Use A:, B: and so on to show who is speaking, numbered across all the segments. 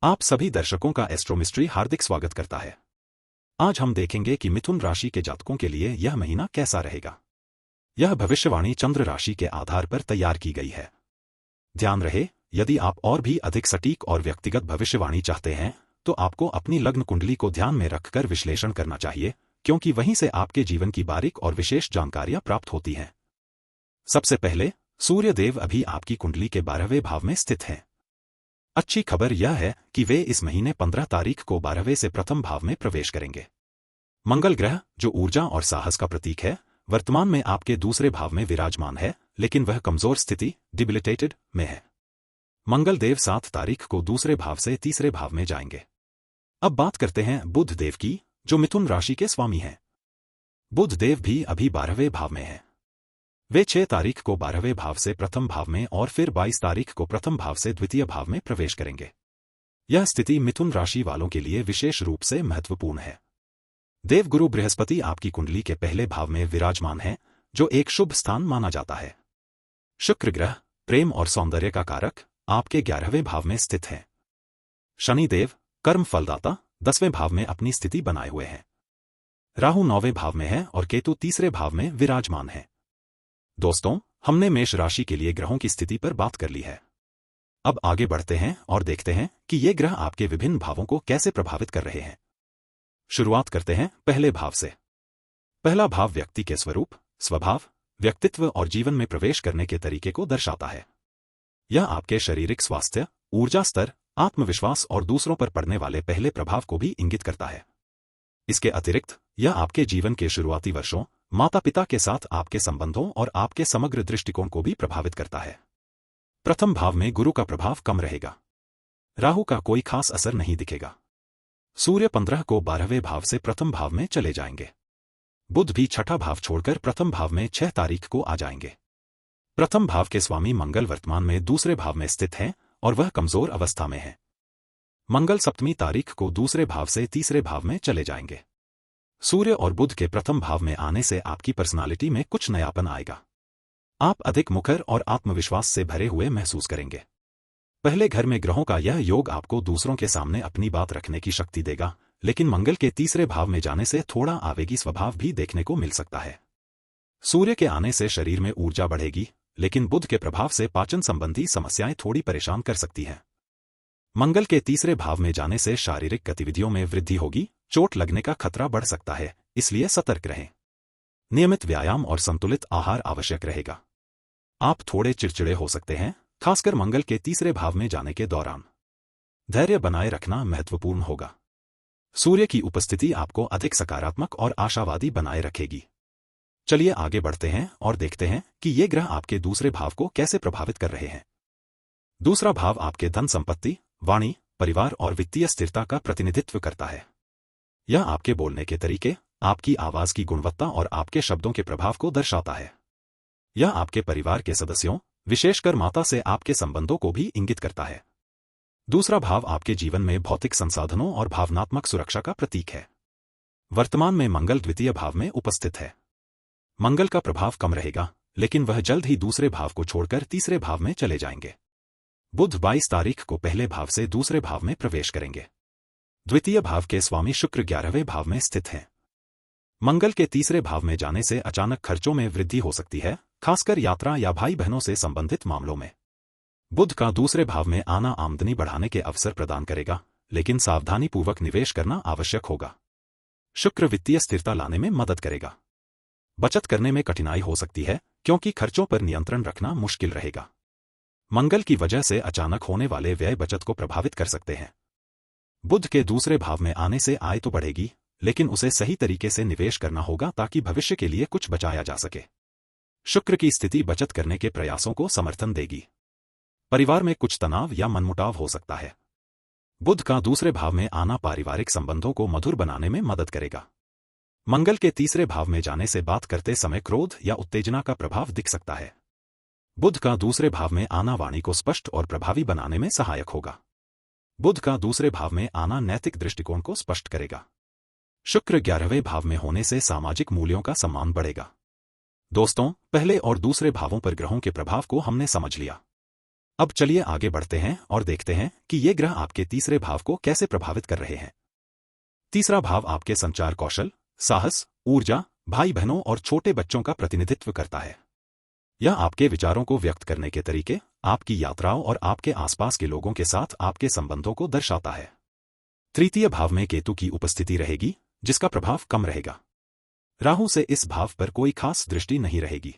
A: आप सभी दर्शकों का एस्ट्रोमिस्ट्री हार्दिक स्वागत करता है। आज हम देखेंगे कि मिथुन राशि के जातकों के लिए यह महीना कैसा रहेगा। यह भविष्यवाणी चंद्र राशि के आधार पर तैयार की गई है। ध्यान रहे, यदि आप और भी अधिक सटीक और व्यक्तिगत भविष्यवाणी चाहते हैं तो आपको अपनी लग्न कुंडली को ध्यान में रखकर विश्लेषण करना चाहिए, क्योंकि वहीं से आपके जीवन की बारीक और विशेष जानकारियां प्राप्त होती हैं। सबसे पहले, सूर्य देव अभी आपकी कुंडली के 12वें भाव में स्थित हैं। अच्छी खबर यह है कि वे इस महीने 15 तारीख को 12वें से प्रथम भाव में प्रवेश करेंगे। मंगल ग्रह, जो ऊर्जा और साहस का प्रतीक है, वर्तमान में आपके दूसरे भाव में विराजमान है, लेकिन वह कमजोर स्थिति डिबिलिटेटेड में है। मंगल देव 7 तारीख को दूसरे भाव से तीसरे भाव में जाएंगे। अब बात करते हैं बुध देव की, जो मिथुन राशि के स्वामी हैं। बुध देव भी अभी 12वें भाव में हैं। वे 6 तारीख को 12वें भाव से प्रथम भाव में और फिर 22 तारीख को प्रथम भाव से द्वितीय भाव में प्रवेश करेंगे। यह स्थिति मिथुन राशि वालों के लिए विशेष रूप से महत्वपूर्ण है। देवगुरु बृहस्पति आपकी कुंडली के पहले भाव में विराजमान है, जो एक शुभ स्थान माना जाता है। शुक्र ग्रह, प्रेम और सौंदर्य का कारक, आपके 11वें भाव में स्थित है। शनिदेव, कर्म फलदाता, 10वें भाव में अपनी स्थिति बनाए हुए हैं। राहु 9वें भाव में है और केतु तीसरे भाव में विराजमान है। दोस्तों, हमने मेष राशि के लिए ग्रहों की स्थिति पर बात कर ली है। अब आगे बढ़ते हैं और देखते हैं कि ये ग्रह आपके विभिन्न भावों को कैसे प्रभावित कर रहे हैं। शुरुआत करते हैं पहले भाव से। पहला भाव व्यक्ति के स्वरूप, स्वभाव, व्यक्तित्व और जीवन में प्रवेश करने के तरीके को दर्शाता है। यह आपके शारीरिक स्वास्थ्य, ऊर्जा स्तर, आत्मविश्वास और दूसरों पर पड़ने वाले पहले प्रभाव को भी इंगित करता है। इसके अतिरिक्त यह आपके जीवन के शुरुआती वर्षों, माता पिता के साथ आपके संबंधों और आपके समग्र दृष्टिकोण को भी प्रभावित करता है। प्रथम भाव में गुरु का प्रभाव कम रहेगा। राहु का कोई खास असर नहीं दिखेगा। सूर्य 15 को 12वें भाव से प्रथम भाव में चले जाएंगे। बुध भी छठा भाव छोड़कर प्रथम भाव में 6 तारीख को आ जाएंगे। प्रथम भाव के स्वामी मंगल वर्तमान में दूसरे भाव में स्थित हैं और वह कमजोर अवस्था में है। मंगल 7वीं तारीख को दूसरे भाव से तीसरे भाव में चले जाएंगे। सूर्य और बुध के प्रथम भाव में आने से आपकी पर्सनालिटी में कुछ नयापन आएगा। आप अधिक मुखर और आत्मविश्वास से भरे हुए महसूस करेंगे। पहले घर में ग्रहों का यह योग आपको दूसरों के सामने अपनी बात रखने की शक्ति देगा, लेकिन मंगल के तीसरे भाव में जाने से थोड़ा आवेगी स्वभाव भी देखने को मिल सकता है। सूर्य के आने से शरीर में ऊर्जा बढ़ेगी, लेकिन बुध के प्रभाव से पाचन संबंधी समस्याएं थोड़ी परेशान कर सकती हैं। मंगल के तीसरे भाव में जाने से शारीरिक गतिविधियों में वृद्धि होगी, चोट लगने का खतरा बढ़ सकता है, इसलिए सतर्क रहें। नियमित व्यायाम और संतुलित आहार आवश्यक रहेगा। आप थोड़े चिड़चिड़े हो सकते हैं, खासकर मंगल के तीसरे भाव में जाने के दौरान। धैर्य बनाए रखना महत्वपूर्ण होगा। सूर्य की उपस्थिति आपको अधिक सकारात्मक और आशावादी बनाए रखेगी। चलिए आगे बढ़ते हैं और देखते हैं कि ये ग्रह आपके दूसरे भाव को कैसे प्रभावित कर रहे हैं। दूसरा भाव आपके धन संपत्ति, वाणी, परिवार और वित्तीय स्थिरता का प्रतिनिधित्व करता है। यह आपके बोलने के तरीके, आपकी आवाज की गुणवत्ता और आपके शब्दों के प्रभाव को दर्शाता है। यह आपके परिवार के सदस्यों, विशेषकर माता से आपके संबंधों को भी इंगित करता है। दूसरा भाव आपके जीवन में भौतिक संसाधनों और भावनात्मक सुरक्षा का प्रतीक है। वर्तमान में मंगल द्वितीय भाव में उपस्थित है। मंगल का प्रभाव कम रहेगा, लेकिन वह जल्द ही दूसरे भाव को छोड़कर तीसरे भाव में चले जाएंगे। बुध 22 तारीख को पहले भाव से दूसरे भाव में प्रवेश करेंगे। द्वितीय भाव के स्वामी शुक्र 11वें भाव में स्थित हैं। मंगल के तीसरे भाव में जाने से अचानक खर्चों में वृद्धि हो सकती है, खासकर यात्रा या भाई बहनों से संबंधित मामलों में। बुध का दूसरे भाव में आना आमदनी बढ़ाने के अवसर प्रदान करेगा, लेकिन सावधानीपूर्वक निवेश करना आवश्यक होगा। शुक्र वित्तीय स्थिरता लाने में मदद करेगा। बचत करने में कठिनाई हो सकती है, क्योंकि खर्चों पर नियंत्रण रखना मुश्किल रहेगा। मंगल की वजह से अचानक होने वाले व्यय बचत को प्रभावित कर सकते हैं। बुध के दूसरे भाव में आने से आय तो बढ़ेगी, लेकिन उसे सही तरीके से निवेश करना होगा ताकि भविष्य के लिए कुछ बचाया जा सके। शुक्र की स्थिति बचत करने के प्रयासों को समर्थन देगी। परिवार में कुछ तनाव या मनमुटाव हो सकता है। बुध का दूसरे भाव में आना पारिवारिक संबंधों को मधुर बनाने में मदद करेगा। मंगल के तीसरे भाव में जाने से बात करते समय क्रोध या उत्तेजना का प्रभाव दिख सकता है। बुध का दूसरे भाव में आना वाणी को स्पष्ट और प्रभावी बनाने में सहायक होगा। बुध का दूसरे भाव में आना नैतिक दृष्टिकोण को स्पष्ट करेगा। शुक्र 11वें भाव में होने से सामाजिक मूल्यों का सम्मान बढ़ेगा। दोस्तों, पहले और दूसरे भावों पर ग्रहों के प्रभाव को हमने समझ लिया। अब चलिए आगे बढ़ते हैं और देखते हैं कि ये ग्रह आपके तीसरे भाव को कैसे प्रभावित कर रहे हैं। तीसरा भाव आपके संचार कौशल, साहस, ऊर्जा, भाई बहनों और छोटे बच्चों का प्रतिनिधित्व करता है। यह आपके विचारों को व्यक्त करने के तरीके, आपकी यात्राओं और आपके आसपास के लोगों के साथ आपके संबंधों को दर्शाता है। तृतीय भाव में केतु की उपस्थिति रहेगी, जिसका प्रभाव कम रहेगा। राहु से इस भाव पर कोई खास दृष्टि नहीं रहेगी।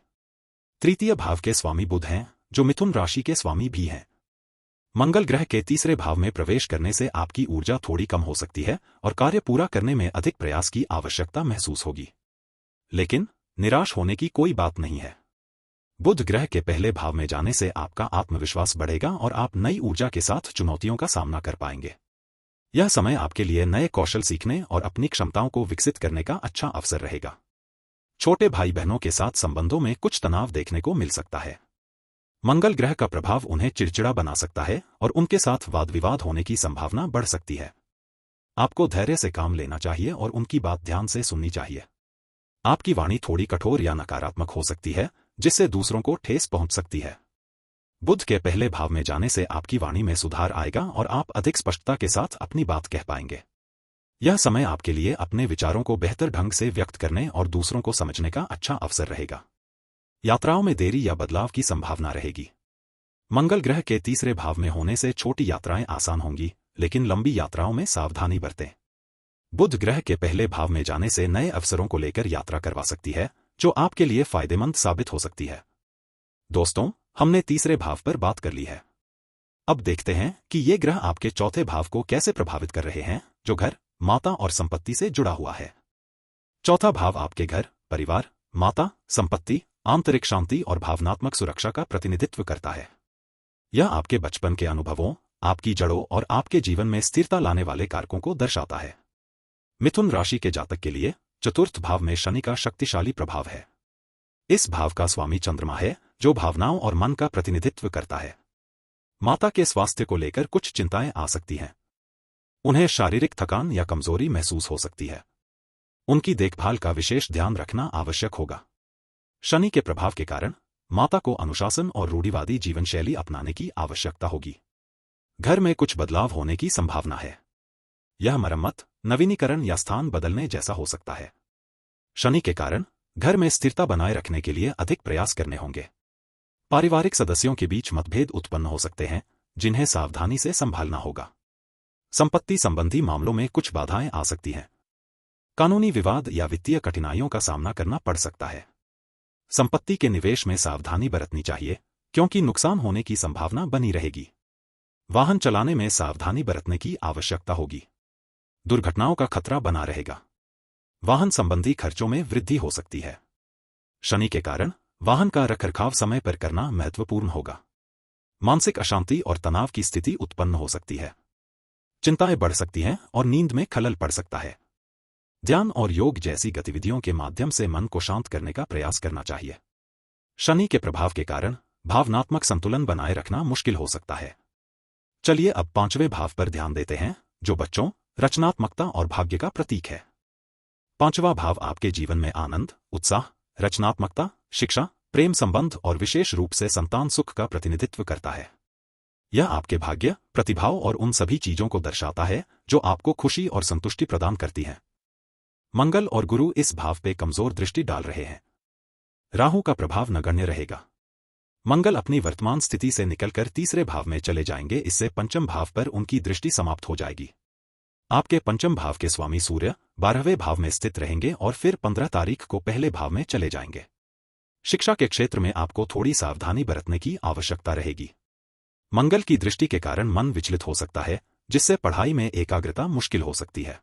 A: तृतीय भाव के स्वामी बुध हैं, जो मिथुन राशि के स्वामी भी हैं। मंगल ग्रह के तीसरे भाव में प्रवेश करने से आपकी ऊर्जा थोड़ी कम हो सकती है और कार्य पूरा करने में अधिक प्रयास की आवश्यकता महसूस होगी। लेकिन निराश होने की कोई बात नहीं है। बुध ग्रह के पहले भाव में जाने से आपका आत्मविश्वास बढ़ेगा और आप नई ऊर्जा के साथ चुनौतियों का सामना कर पाएंगे। यह समय आपके लिए नए कौशल सीखने और अपनी क्षमताओं को विकसित करने का अच्छा अवसर रहेगा। छोटे भाई बहनों के साथ संबंधों में कुछ तनाव देखने को मिल सकता है। मंगल ग्रह का प्रभाव उन्हें चिड़चिड़ा बना सकता है और उनके साथ वाद विवाद होने की संभावना बढ़ सकती है। आपको धैर्य से काम लेना चाहिए और उनकी बात ध्यान से सुननी चाहिए। आपकी वाणी थोड़ी कठोर या नकारात्मक हो सकती है, जिससे दूसरों को ठेस पहुंच सकती है। बुध के पहले भाव में जाने से आपकी वाणी में सुधार आएगा और आप अधिक स्पष्टता के साथ अपनी बात कह पाएंगे। यह समय आपके लिए अपने विचारों को बेहतर ढंग से व्यक्त करने और दूसरों को समझने का अच्छा अवसर रहेगा। यात्राओं में देरी या बदलाव की संभावना रहेगी। मंगल ग्रह के तीसरे भाव में होने से छोटी यात्राएं आसान होंगी, लेकिन लंबी यात्राओं में सावधानी बरतें। बुध ग्रह के पहले भाव में जाने से नए अवसरों को लेकर यात्रा करवा सकती है, जो आपके लिए फायदेमंद साबित हो सकती है। दोस्तों, हमने तीसरे भाव पर बात कर ली है। अब देखते हैं कि ये ग्रह आपके चौथे भाव को कैसे प्रभावित कर रहे हैं, जो घर, माता और संपत्ति से जुड़ा हुआ है। चौथा भाव आपके घर, परिवार, माता, संपत्ति, आंतरिक शांति और भावनात्मक सुरक्षा का प्रतिनिधित्व करता है। यह आपके बचपन के अनुभवों, आपकी जड़ों और आपके जीवन में स्थिरता लाने वाले कारकों को दर्शाता है। मिथुन राशि के जातक के लिए चतुर्थ भाव में शनि का शक्तिशाली प्रभाव है। इस भाव का स्वामी चंद्रमा है, जो भावनाओं और मन का प्रतिनिधित्व करता है। माता के स्वास्थ्य को लेकर कुछ चिंताएं आ सकती हैं। उन्हें शारीरिक थकान या कमजोरी महसूस हो सकती है। उनकी देखभाल का विशेष ध्यान रखना आवश्यक होगा। शनि के प्रभाव के कारण माता को अनुशासन और रूढ़िवादी जीवन शैली अपनाने की आवश्यकता होगी। घर में कुछ बदलाव होने की संभावना है। यह मरम्मत, नवीनीकरण या स्थान बदलने जैसा हो सकता है। शनि के कारण घर में स्थिरता बनाए रखने के लिए अधिक प्रयास करने होंगे। पारिवारिक सदस्यों के बीच मतभेद उत्पन्न हो सकते हैं, जिन्हें सावधानी से संभालना होगा। संपत्ति संबंधी मामलों में कुछ बाधाएं आ सकती हैं। कानूनी विवाद या वित्तीय कठिनाइयों का सामना करना पड़ सकता है। संपत्ति के निवेश में सावधानी बरतनी चाहिए, क्योंकि नुकसान होने की संभावना बनी रहेगी। वाहन चलाने में सावधानी बरतने की आवश्यकता होगी। दुर्घटनाओं का खतरा बना रहेगा। वाहन संबंधी खर्चों में वृद्धि हो सकती है। शनि के कारण वाहन का रखरखाव समय पर करना महत्वपूर्ण होगा। मानसिक अशांति और तनाव की स्थिति उत्पन्न हो सकती है। चिंताएं बढ़ सकती हैं और नींद में खलल पड़ सकता है। ध्यान और योग जैसी गतिविधियों के माध्यम से मन को शांत करने का प्रयास करना चाहिए। शनि के प्रभाव के कारण भावनात्मक संतुलन बनाए रखना मुश्किल हो सकता है। चलिए अब पांचवें भाव पर ध्यान देते हैं, जो बच्चों, रचनात्मकता और भाग्य का प्रतीक है। पांचवा भाव आपके जीवन में आनंद, उत्साह, रचनात्मकता, शिक्षा, प्रेम संबंध और विशेष रूप से संतान सुख का प्रतिनिधित्व करता है। यह आपके भाग्य, प्रतिभाओं और उन सभी चीजों को दर्शाता है जो आपको खुशी और संतुष्टि प्रदान करती हैं। मंगल और गुरु इस भाव पे कमजोर दृष्टि डाल रहे हैं। राहु का प्रभाव नगण्य रहेगा। मंगल अपनी वर्तमान स्थिति से निकलकर तीसरे भाव में चले जाएंगे, इससे पंचम भाव पर उनकी दृष्टि समाप्त हो जाएगी। आपके पंचम भाव के स्वामी सूर्य 12वें भाव में स्थित रहेंगे और फिर 15 तारीख को पहले भाव में चले जाएंगे। शिक्षा के क्षेत्र में आपको थोड़ी सावधानी बरतने की आवश्यकता रहेगी। मंगल की दृष्टि के कारण मन विचलित हो सकता है, जिससे पढ़ाई में एकाग्रता मुश्किल हो सकती है।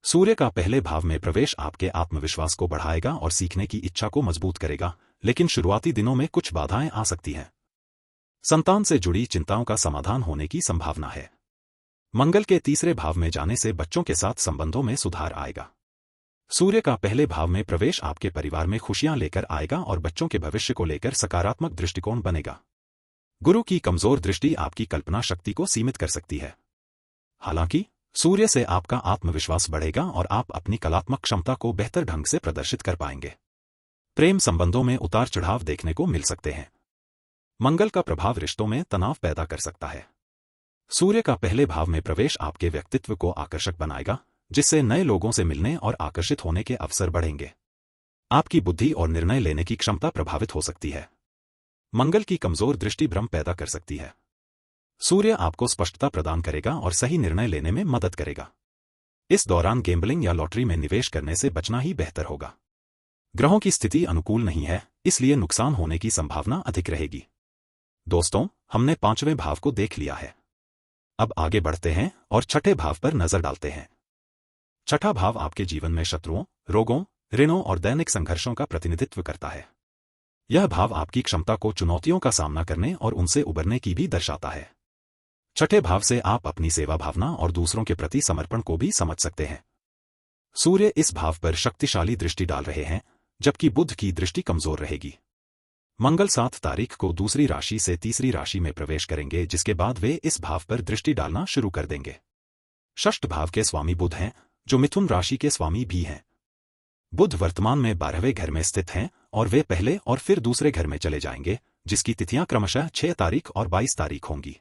A: सूर्य का पहले भाव में प्रवेश आपके आत्मविश्वास को बढ़ाएगा और सीखने की इच्छा को मजबूत करेगा, लेकिन शुरुआती दिनों में कुछ बाधाएं आ सकती हैं। संतान से जुड़ी चिंताओं का समाधान होने की संभावना है। मंगल के तीसरे भाव में जाने से बच्चों के साथ संबंधों में सुधार आएगा। सूर्य का पहले भाव में प्रवेश आपके परिवार में खुशियां लेकर आएगा और बच्चों के भविष्य को लेकर सकारात्मक दृष्टिकोण बनेगा। गुरु की कमजोर दृष्टि आपकी कल्पना शक्ति को सीमित कर सकती है। हालांकि सूर्य से आपका आत्मविश्वास बढ़ेगा और आप अपनी कलात्मक क्षमता को बेहतर ढंग से प्रदर्शित कर पाएंगे। प्रेम संबंधों में उतार चढ़ाव देखने को मिल सकते हैं। मंगल का प्रभाव रिश्तों में तनाव पैदा कर सकता है। सूर्य का पहले भाव में प्रवेश आपके व्यक्तित्व को आकर्षक बनाएगा, जिससे नए लोगों से मिलने और आकर्षित होने के अवसर बढ़ेंगे। आपकी बुद्धि और निर्णय लेने की क्षमता प्रभावित हो सकती है। मंगल की कमजोर दृष्टि भ्रम पैदा कर सकती है। सूर्य आपको स्पष्टता प्रदान करेगा और सही निर्णय लेने में मदद करेगा। इस दौरान गैम्बलिंग या लॉटरी में निवेश करने से बचना ही बेहतर होगा। ग्रहों की स्थिति अनुकूल नहीं है, इसलिए नुकसान होने की संभावना अधिक रहेगी। दोस्तों, हमने 5वें भाव को देख लिया है। अब आगे बढ़ते हैं और छठे भाव पर नजर डालते हैं। छठा भाव आपके जीवन में शत्रुओं, रोगों, ऋणों और दैनिक संघर्षों का प्रतिनिधित्व करता है। यह भाव आपकी क्षमता को चुनौतियों का सामना करने और उनसे उबरने की भी दर्शाता है। छठे भाव से आप अपनी सेवा भावना और दूसरों के प्रति समर्पण को भी समझ सकते हैं। सूर्य इस भाव पर शक्तिशाली दृष्टि डाल रहे हैं, जबकि बुध की दृष्टि कमजोर रहेगी। मंगल 7 तारीख को दूसरी राशि से तीसरी राशि में प्रवेश करेंगे, जिसके बाद वे इस भाव पर दृष्टि डालना शुरू कर देंगे। षष्ठ भाव के स्वामी बुध हैं, जो मिथुन राशि के स्वामी भी हैं। बुध वर्तमान में 12वें घर में स्थित हैं और वे पहले और फिर दूसरे घर में चले जाएंगे, जिसकी तिथियां क्रमशः 6 तारीख और 22 तारीख होंगी।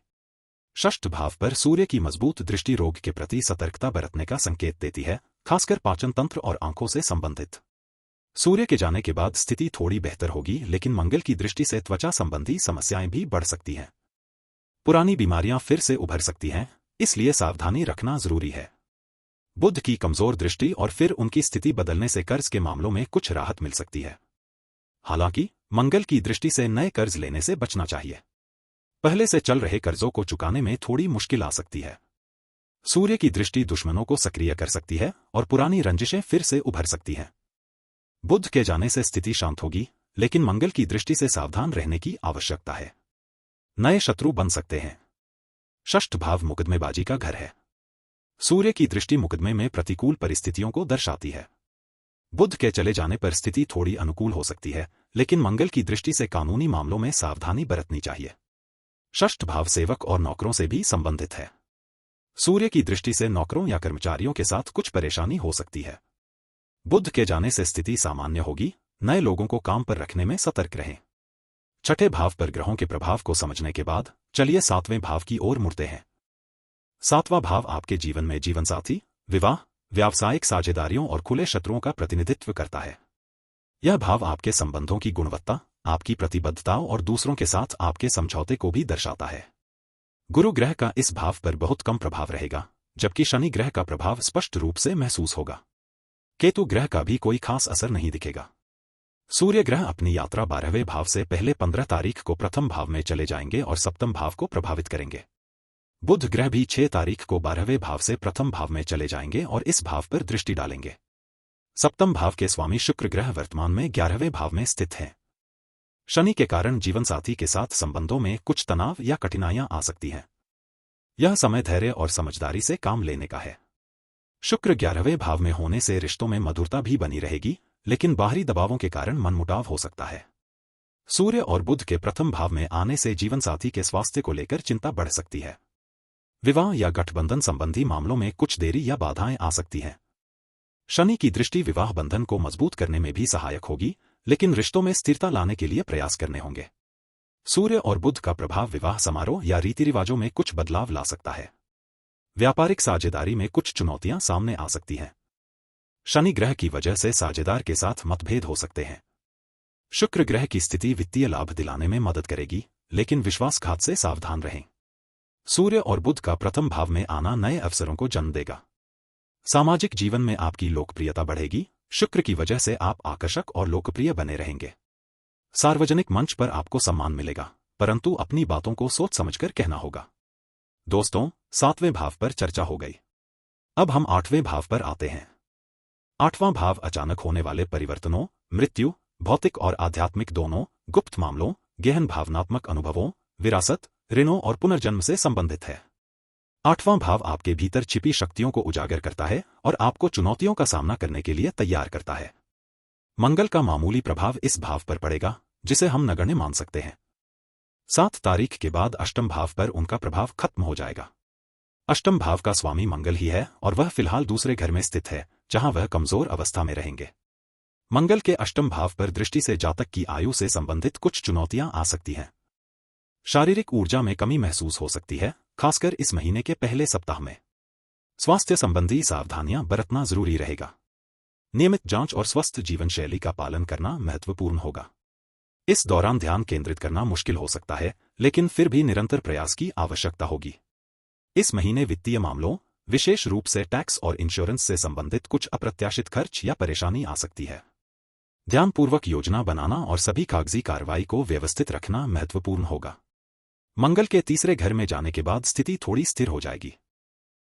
A: षष्ठ भाव पर सूर्य की मजबूत दृष्टि रोग के प्रति सतर्कता बरतने का संकेत देती है, खासकर पाचन तंत्र और आंखों से संबंधित। सूर्य के जाने के बाद स्थिति थोड़ी बेहतर होगी, लेकिन मंगल की दृष्टि से त्वचा संबंधी समस्याएं भी बढ़ सकती हैं। पुरानी बीमारियां फिर से उभर सकती हैं, इसलिए सावधानी रखना जरूरी है। बुध की कमजोर दृष्टि और फिर उनकी स्थिति बदलने से कर्ज के मामलों में कुछ राहत मिल सकती है। हालांकि मंगल की दृष्टि से नए कर्ज लेने से बचना चाहिए। पहले से चल रहे कर्जों को चुकाने में थोड़ी मुश्किल आ सकती है। सूर्य की दृष्टि दुश्मनों को सक्रिय कर सकती है और पुरानी रंजिशें फिर से उभर सकती हैं। बुध के जाने से स्थिति शांत होगी, लेकिन मंगल की दृष्टि से सावधान रहने की आवश्यकता है। नए शत्रु बन सकते हैं। षष्ठ भाव मुकदमेबाजी का घर है। सूर्य की दृष्टि मुकदमे में प्रतिकूल परिस्थितियों को दर्शाती है। बुध के चले जाने पर स्थिति थोड़ी अनुकूल हो सकती है, लेकिन मंगल की दृष्टि से कानूनी मामलों में सावधानी बरतनी चाहिए। षष्ठ भाव सेवक और नौकरों से भी संबंधित है। सूर्य की दृष्टि से नौकरों या कर्मचारियों के साथ कुछ परेशानी हो सकती है। बुध के जाने से स्थिति सामान्य होगी, नए लोगों को काम पर रखने में सतर्क रहें। छठे भाव पर ग्रहों के प्रभाव को समझने के बाद चलिए 7वें भाव की ओर मुड़ते हैं। 7वां भाव आपके जीवन में जीवनसाथी, विवाह, व्यावसायिक साझेदारियों और खुले शत्रुओं का प्रतिनिधित्व करता है। यह भाव आपके संबंधों की गुणवत्ता, आपकी प्रतिबद्धताओं और दूसरों के साथ आपके समझौते को भी दर्शाता है। गुरु ग्रह का इस भाव पर बहुत कम प्रभाव रहेगा, जबकि शनि ग्रह का प्रभाव स्पष्ट रूप से महसूस होगा। केतु ग्रह का भी कोई खास असर नहीं दिखेगा। सूर्य ग्रह अपनी यात्रा 12वें भाव से पहले 15 तारीख को प्रथम भाव में चले जाएंगे और सप्तम भाव को प्रभावित करेंगे। बुध ग्रह भी 6 तारीख को 12वें भाव से प्रथम भाव में चले जाएंगे और इस भाव पर दृष्टि डालेंगे। सप्तम भाव के स्वामी शुक्र ग्रह वर्तमान में 11वें भाव में स्थित हैं। शनि के कारण जीवनसाथी के साथ संबंधों में कुछ तनाव या कठिनाइयां आ सकती हैं। यह समय धैर्य और समझदारी से काम लेने का है। शुक्र 11वें भाव में होने से रिश्तों में मधुरता भी बनी रहेगी, लेकिन बाहरी दबावों के कारण मनमुटाव हो सकता है। सूर्य और बुध के प्रथम भाव में आने से जीवनसाथी के स्वास्थ्य को लेकर चिंता बढ़ सकती है। विवाह या गठबंधन संबंधी मामलों में कुछ देरी या बाधाएं आ सकती हैं। शनि की दृष्टि विवाह बंधन को मजबूत करने में भी सहायक होगी, लेकिन रिश्तों में स्थिरता लाने के लिए प्रयास करने होंगे। सूर्य और बुध का प्रभाव विवाह समारोह या रीति रिवाजों में कुछ बदलाव ला सकता है। व्यापारिक साझेदारी में कुछ चुनौतियां सामने आ सकती हैं। शनि ग्रह की वजह से साझेदार के साथ मतभेद हो सकते हैं। शुक्र ग्रह की स्थिति वित्तीय लाभ दिलाने में मदद करेगी, लेकिन विश्वासघात से सावधान रहें। सूर्य और बुध का प्रथम भाव में आना नए अवसरों को जन्म देगा। सामाजिक जीवन में आपकी लोकप्रियता बढ़ेगी। शुक्र की वजह से आप आकर्षक और लोकप्रिय बने रहेंगे। सार्वजनिक मंच पर आपको सम्मान मिलेगा, परंतु अपनी बातों को सोच समझकर कहना होगा। दोस्तों, 7वें भाव पर चर्चा हो गई। अब हम 8वें भाव पर आते हैं। 8वां भाव अचानक होने वाले परिवर्तनों, मृत्यु, भौतिक और आध्यात्मिक दोनों, गुप्त मामलों, गहन भावनात्मक अनुभवों, विरासत, ऋणों और पुनर्जन्म से संबंधित है। 8वां भाव आपके भीतर छिपी शक्तियों को उजागर करता है और आपको चुनौतियों का सामना करने के लिए तैयार करता है। मंगल का मामूली प्रभाव इस भाव पर पड़ेगा, जिसे हम नगण्य मान सकते हैं। 7 तारीख के बाद अष्टम भाव पर उनका प्रभाव खत्म हो जाएगा। अष्टम भाव का स्वामी मंगल ही है और वह फिलहाल दूसरे घर में स्थित है, जहां वह कमजोर अवस्था में रहेंगे। मंगल के अष्टम भाव पर दृष्टि से जातक की आयु से संबंधित कुछ चुनौतियां आ सकती हैं। शारीरिक ऊर्जा में कमी महसूस हो सकती है, खासकर इस महीने के पहले सप्ताह में। स्वास्थ्य संबंधी सावधानियां बरतना जरूरी रहेगा। नियमित जांच और स्वस्थ जीवन शैली का पालन करना महत्वपूर्ण होगा। इस दौरान ध्यान केंद्रित करना मुश्किल हो सकता है, लेकिन फिर भी निरंतर प्रयास की आवश्यकता होगी। इस महीने वित्तीय मामलों, विशेष रूप से टैक्स और इंश्योरेंस से संबंधित कुछ अप्रत्याशित खर्च या परेशानी आ सकती है। ध्यानपूर्वक योजना बनाना और सभी कागजी कार्रवाई को व्यवस्थित रखना महत्वपूर्ण होगा। मंगल के तीसरे घर में जाने के बाद स्थिति थोड़ी स्थिर हो जाएगी।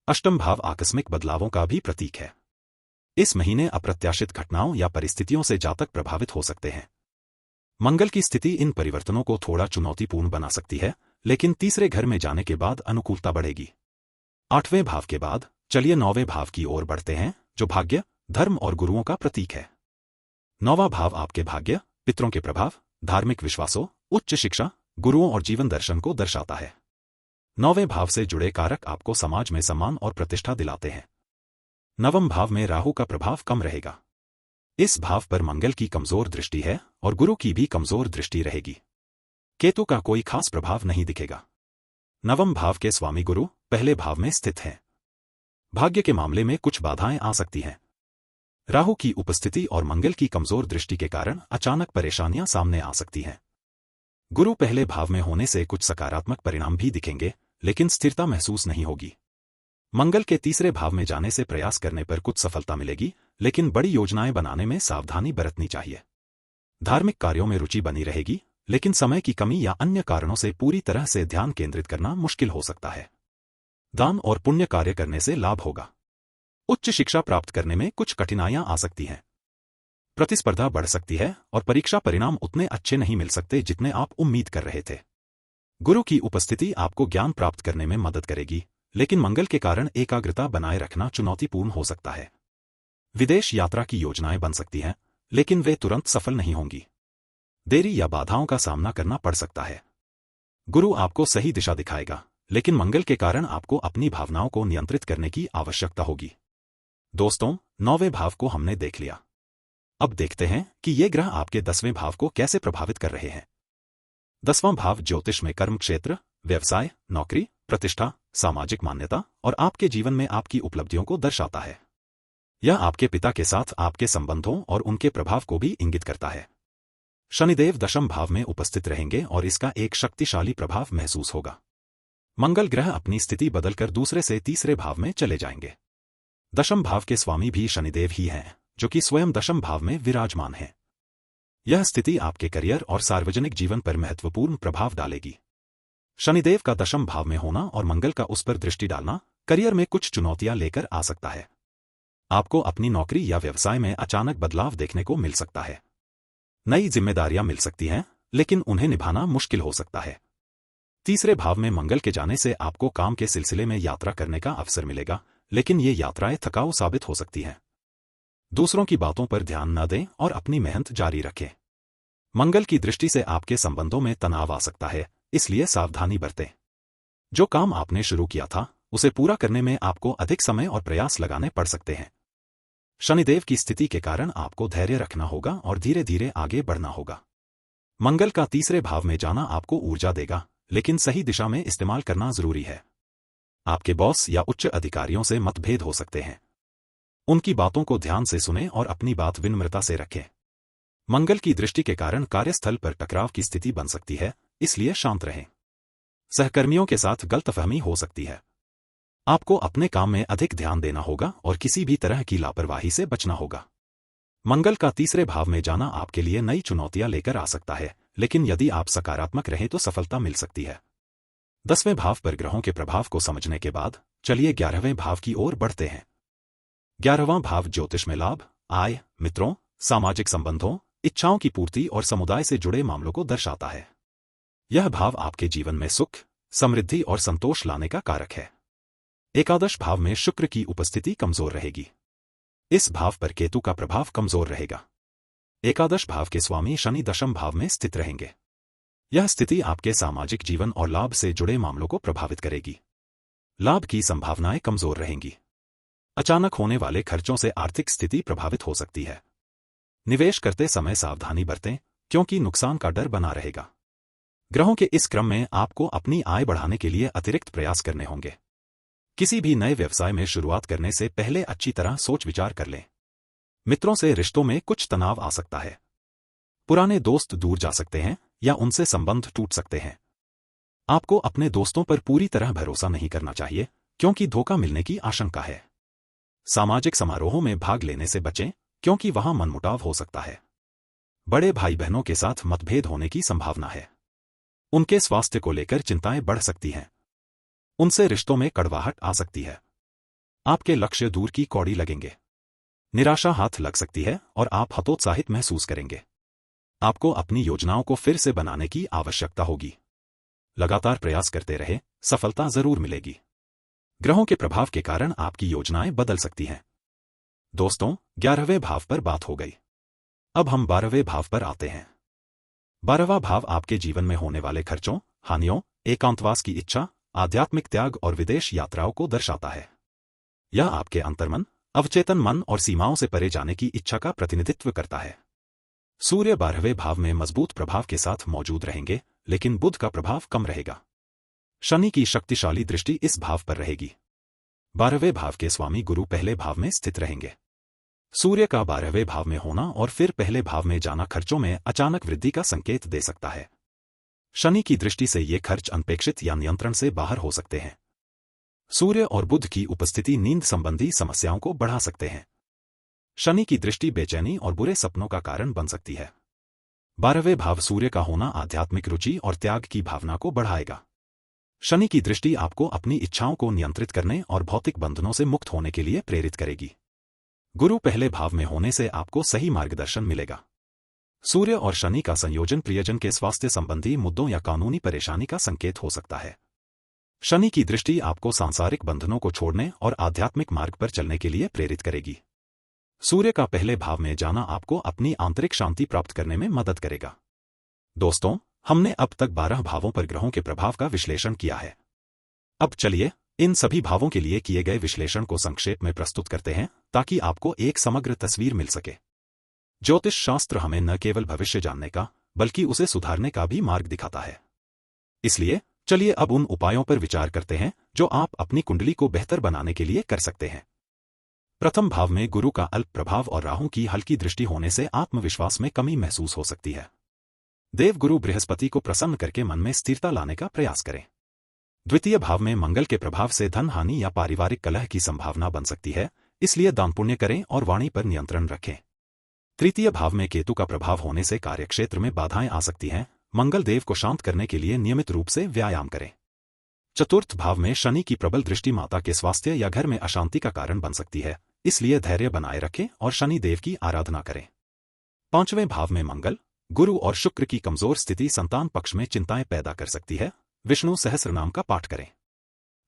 A: अष्टम भाव आकस्मिक बदलावों का भी प्रतीक है। इस महीने अप्रत्याशित घटनाओं या परिस्थितियों से जातक प्रभावित हो सकते हैं। मंगल की स्थिति इन परिवर्तनों को थोड़ा चुनौतीपूर्ण बना सकती है, लेकिन तीसरे घर में जाने के बाद अनुकूलता बढ़ेगी। आठवें भाव के बाद चलिए नौवें भाव की ओर बढ़ते हैं, जो भाग्य, धर्म और गुरुओं का प्रतीक है। नौवां भाव आपके भाग्य, पितरों के प्रभाव, धार्मिक विश्वासों, उच्च शिक्षा, गुरुओं और जीवन दर्शन को दर्शाता है। नौवें भाव से जुड़े कारक आपको समाज में सम्मान और प्रतिष्ठा दिलाते हैं। नवम भाव में राहु का प्रभाव कम रहेगा। इस भाव पर मंगल की कमजोर दृष्टि है और गुरु की भी कमजोर दृष्टि रहेगी। केतु का कोई खास प्रभाव नहीं दिखेगा। नवम भाव के स्वामी गुरु पहले भाव में स्थित हैं। भाग्य के मामले में कुछ बाधाएं आ सकती हैं। राहु की उपस्थिति और मंगल की कमजोर दृष्टि के कारण अचानक परेशानियां सामने आ सकती हैं। गुरु पहले भाव में होने से कुछ सकारात्मक परिणाम भी दिखेंगे, लेकिन स्थिरता महसूस नहीं होगी। मंगल के तीसरे भाव में जाने से प्रयास करने पर कुछ सफलता मिलेगी, लेकिन बड़ी योजनाएं बनाने में सावधानी बरतनी चाहिए। धार्मिक कार्यों में रुचि बनी रहेगी, लेकिन समय की कमी या अन्य कारणों से पूरी तरह से ध्यान केंद्रित करना मुश्किल हो सकता है। दान और पुण्य कार्य करने से लाभ होगा। उच्च शिक्षा प्राप्त करने में कुछ कठिनाइयां आ सकती हैं। प्रतिस्पर्धा बढ़ सकती है और परीक्षा परिणाम उतने अच्छे नहीं मिल सकते जितने आप उम्मीद कर रहे थे। गुरु की उपस्थिति आपको ज्ञान प्राप्त करने में मदद करेगी, लेकिन मंगल के कारण एकाग्रता बनाए रखना चुनौतीपूर्ण हो सकता है। विदेश यात्रा की योजनाएं बन सकती हैं, लेकिन वे तुरंत सफल नहीं होंगी। देरी या बाधाओं का सामना करना पड़ सकता है। गुरु आपको सही दिशा दिखाएगा, लेकिन मंगल के कारण आपको अपनी भावनाओं को नियंत्रित करने की आवश्यकता होगी। दोस्तों, नौवें भाव को हमने देख लिया। अब देखते हैं कि ये ग्रह आपके 10वें भाव को कैसे प्रभावित कर रहे हैं। 10वां भाव ज्योतिष में कर्म क्षेत्र, व्यवसाय, नौकरी, प्रतिष्ठा, सामाजिक मान्यता और आपके जीवन में आपकी उपलब्धियों को दर्शाता है। यह आपके पिता के साथ आपके संबंधों और उनके प्रभाव को भी इंगित करता है। शनिदेव दशम भाव में उपस्थित रहेंगे और इसका एक शक्तिशाली प्रभाव महसूस होगा। मंगल ग्रह अपनी स्थिति बदलकर दूसरे से तीसरे भाव में चले जाएंगे। दशम भाव के स्वामी भी शनिदेव ही हैं, जो कि स्वयं दशम भाव में विराजमान हैं। यह स्थिति आपके करियर और सार्वजनिक जीवन पर महत्वपूर्ण प्रभाव डालेगी। शनिदेव का दशम भाव में होना और मंगल का उस पर दृष्टि डालना करियर में कुछ चुनौतियां लेकर आ सकता है। आपको अपनी नौकरी या व्यवसाय में अचानक बदलाव देखने को मिल सकता है। नई जिम्मेदारियां मिल सकती हैं, लेकिन उन्हें निभाना मुश्किल हो सकता है। तीसरे भाव में मंगल के जाने से आपको काम के सिलसिले में यात्रा करने का अवसर मिलेगा, लेकिन ये यात्राएं थकाऊ साबित हो सकती हैं। दूसरों की बातों पर ध्यान न दें और अपनी मेहनत जारी रखें। मंगल की दृष्टि से आपके संबंधों में तनाव आ सकता है, इसलिए सावधानी बरतें। जो काम आपने शुरू किया था, उसे पूरा करने में आपको अधिक समय और प्रयास लगाने पड़ सकते हैं। शनिदेव की स्थिति के कारण आपको धैर्य रखना होगा और धीरे धीरे आगे बढ़ना होगा। मंगल का तीसरे भाव में जाना आपको ऊर्जा देगा, लेकिन सही दिशा में इस्तेमाल करना जरूरी है। आपके बॉस या उच्च अधिकारियों से मतभेद हो सकते हैं। उनकी बातों को ध्यान से सुनें और अपनी बात विनम्रता से रखें। मंगल की दृष्टि के कारण कार्यस्थल पर टकराव की स्थिति बन सकती है, इसलिए शांत रहें। सहकर्मियों के साथ गलतफहमी हो सकती है। आपको अपने काम में अधिक ध्यान देना होगा और किसी भी तरह की लापरवाही से बचना होगा। मंगल का तीसरे भाव में जाना आपके लिए नई चुनौतियां लेकर आ सकता है, लेकिन यदि आप सकारात्मक रहें तो सफलता मिल सकती है। 10वें भाव पर ग्रहों के प्रभाव को समझने के बाद चलिए 11वें भाव की ओर बढ़ते हैं। 11वां भाव ज्योतिष में लाभ, आय, मित्रों, सामाजिक संबंधों, इच्छाओं की पूर्ति और समुदाय से जुड़े मामलों को दर्शाता है। यह भाव आपके जीवन में सुख, समृद्धि और संतोष लाने का कारक है। एकादश भाव में शुक्र की उपस्थिति कमजोर रहेगी। इस भाव पर केतु का प्रभाव कमजोर रहेगा। एकादश भाव के स्वामी शनि दशम भाव में स्थित रहेंगे। यह स्थिति आपके सामाजिक जीवन और लाभ से जुड़े मामलों को प्रभावित करेगी। लाभ की संभावनाएं कमजोर रहेंगी। अचानक होने वाले खर्चों से आर्थिक स्थिति प्रभावित हो सकती है। निवेश करते समय सावधानी बरतें, क्योंकि नुकसान का डर बना रहेगा। ग्रहों के इस क्रम में आपको अपनी आय बढ़ाने के लिए अतिरिक्त प्रयास करने होंगे। किसी भी नए व्यवसाय में शुरुआत करने से पहले अच्छी तरह सोच विचार कर लें। मित्रों से रिश्तों में कुछ तनाव आ सकता है। पुराने दोस्त दूर जा सकते हैं या उनसे संबंध टूट सकते हैं। आपको अपने दोस्तों पर पूरी तरह भरोसा नहीं करना चाहिए, क्योंकि धोखा मिलने की आशंका है। सामाजिक समारोहों में भाग लेने से बचें, क्योंकि वहां मनमुटाव हो सकता है। बड़े भाई बहनों के साथ मतभेद होने की संभावना है। उनके स्वास्थ्य को लेकर चिंताएं बढ़ सकती हैं। उनसे रिश्तों में कड़वाहट आ सकती है। आपके लक्ष्य दूर की कौड़ी लगेंगे। निराशा हाथ लग सकती है और आप हतोत्साहित महसूस करेंगे। आपको अपनी योजनाओं को फिर से बनाने की आवश्यकता होगी। लगातार प्रयास करते रहे, सफलता जरूर मिलेगी। ग्रहों के प्रभाव के कारण आपकी योजनाएं बदल सकती हैं। दोस्तों, 11वें भाव पर बात हो गई। अब हम 12वें भाव पर आते हैं। 12वां भाव आपके जीवन में होने वाले खर्चों, हानियों, एकांतवास की इच्छा, आध्यात्मिक त्याग और विदेश यात्राओं को दर्शाता है। यह आपके अंतर्मन, अवचेतन मन और सीमाओं से परे जाने की इच्छा का प्रतिनिधित्व करता है। सूर्य 12वें भाव में मजबूत प्रभाव के साथ मौजूद रहेंगे, लेकिन बुध का प्रभाव कम रहेगा। शनि की शक्तिशाली दृष्टि इस भाव पर रहेगी। 12वें भाव के स्वामी गुरु पहले भाव में स्थित रहेंगे। सूर्य का 12वें भाव में होना और फिर पहले भाव में जाना खर्चों में अचानक वृद्धि का संकेत दे सकता है। शनि की दृष्टि से ये खर्च अनपेक्षित या नियंत्रण से बाहर हो सकते हैं। सूर्य और बुध की उपस्थिति नींद संबंधी समस्याओं को बढ़ा सकते हैं। शनि की दृष्टि बेचैनी और बुरे सपनों का कारण बन सकती है। 12वें भाव सूर्य का होना आध्यात्मिक रुचि और त्याग की भावना को बढ़ाएगा। शनि की दृष्टि आपको अपनी इच्छाओं को नियंत्रित करने और भौतिक बंधनों से मुक्त होने के लिए प्रेरित करेगी। गुरु पहले भाव में होने से आपको सही मार्गदर्शन मिलेगा। सूर्य और शनि का संयोजन प्रियजन के स्वास्थ्य संबंधी मुद्दों या कानूनी परेशानी का संकेत हो सकता है। शनि की दृष्टि आपको सांसारिक बंधनों को छोड़ने और आध्यात्मिक मार्ग पर चलने के लिए प्रेरित करेगी। सूर्य का पहले भाव में जाना आपको अपनी आंतरिक शांति प्राप्त करने में मदद करेगा। दोस्तों, हमने अब तक 12 भावों पर ग्रहों के प्रभाव का विश्लेषण किया है। अब चलिए इन सभी भावों के लिए किए गए विश्लेषण को संक्षेप में प्रस्तुत करते हैं, ताकि आपको एक समग्र तस्वीर मिल सके। ज्योतिष शास्त्र हमें न केवल भविष्य जानने का, बल्कि उसे सुधारने का भी मार्ग दिखाता है। इसलिए चलिए अब उन उपायों पर विचार करते हैं जो आप अपनी कुंडली को बेहतर बनाने के लिए कर सकते हैं। प्रथम भाव में गुरु का अल्प प्रभाव और राहु की हल्की दृष्टि होने से आत्मविश्वास में कमी महसूस हो सकती है। देवगुरु बृहस्पति को प्रसन्न करके मन में स्थिरता लाने का प्रयास करें। द्वितीय भाव में मंगल के प्रभाव से धन हानि या पारिवारिक कलह की संभावना बन सकती है, इसलिए दान पुण्य करें और वाणी पर नियंत्रण रखें। तृतीय भाव में केतु का प्रभाव होने से कार्यक्षेत्र में बाधाएं आ सकती हैं। मंगल देव को शांत करने के लिए नियमित रूप से व्यायाम करें। चतुर्थ भाव में शनि की प्रबल दृष्टि माता के स्वास्थ्य या घर में अशांति का कारण बन सकती है, इसलिए धैर्य बनाए रखें और शनि देव की आराधना करें। पांचवें भाव में मंगल, गुरु और शुक्र की कमजोर स्थिति संतान पक्ष में चिंताएं पैदा कर सकती है। विष्णु सहस्र नाम का पाठ करें।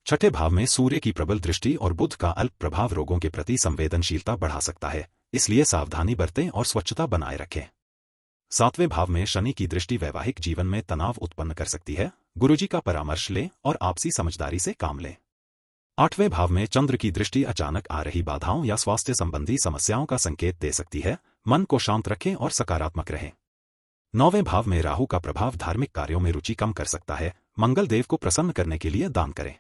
A: छठे भाव में सूर्य की प्रबल दृष्टि और बुध का अल्प प्रभाव रोगों के प्रति संवेदनशीलता बढ़ा सकता है, इसलिए सावधानी बरतें और स्वच्छता बनाए रखें। सातवें भाव में शनि की दृष्टि वैवाहिक जीवन में तनाव उत्पन्न कर सकती है। गुरुजी का परामर्श लें और आपसी समझदारी से काम लें। आठवें भाव में चंद्र की दृष्टि अचानक आ रही बाधाओं या स्वास्थ्य संबंधी समस्याओं का संकेत दे सकती है। मन को शांत रखें और सकारात्मक रहें। नौवें भाव में राहु का प्रभाव धार्मिक कार्यों में रुचि कम कर सकता है। मंगल देव को प्रसन्न करने के लिए दान करें।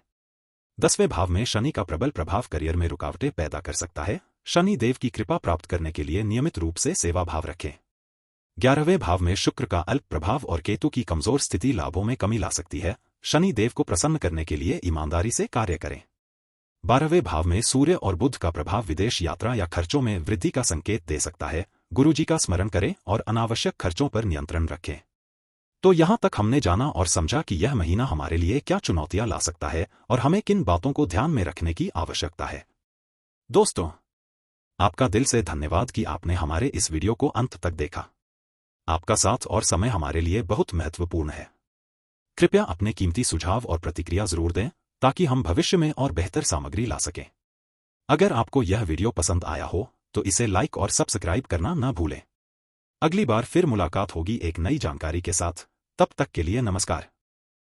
A: 10वें भाव में शनि का प्रबल प्रभाव करियर में रुकावटें पैदा कर सकता है। शनि देव की कृपा प्राप्त करने के लिए नियमित रूप से सेवा भाव रखें। 11वें भाव में शुक्र का अल्प प्रभाव और केतु की कमजोर स्थिति लाभों में कमी ला सकती है। शनि देव को प्रसन्न करने के लिए ईमानदारी से कार्य करें। 12वें भाव में सूर्य और बुध का प्रभाव विदेश यात्रा या खर्चों में वृद्धि का संकेत दे सकता है। गुरुजी का स्मरण करें और अनावश्यक खर्चों पर नियंत्रण रखें। तो यहां तक हमने जाना और समझा कि यह महीना हमारे लिए क्या चुनौतियां ला सकता है और हमें किन बातों को ध्यान में रखने की आवश्यकता है। दोस्तों, आपका दिल से धन्यवाद कि आपने हमारे इस वीडियो को अंत तक देखा। आपका साथ और समय हमारे लिए बहुत महत्वपूर्ण है। कृपया अपने कीमती सुझाव और प्रतिक्रिया जरूर दें, ताकि हम भविष्य में और बेहतर सामग्री ला सकें। अगर आपको यह वीडियो पसंद आया हो तो इसे लाइक और सब्सक्राइब करना न भूलें। अगली बार फिर मुलाकात होगी एक नई जानकारी के साथ। तब तक के लिए नमस्कार।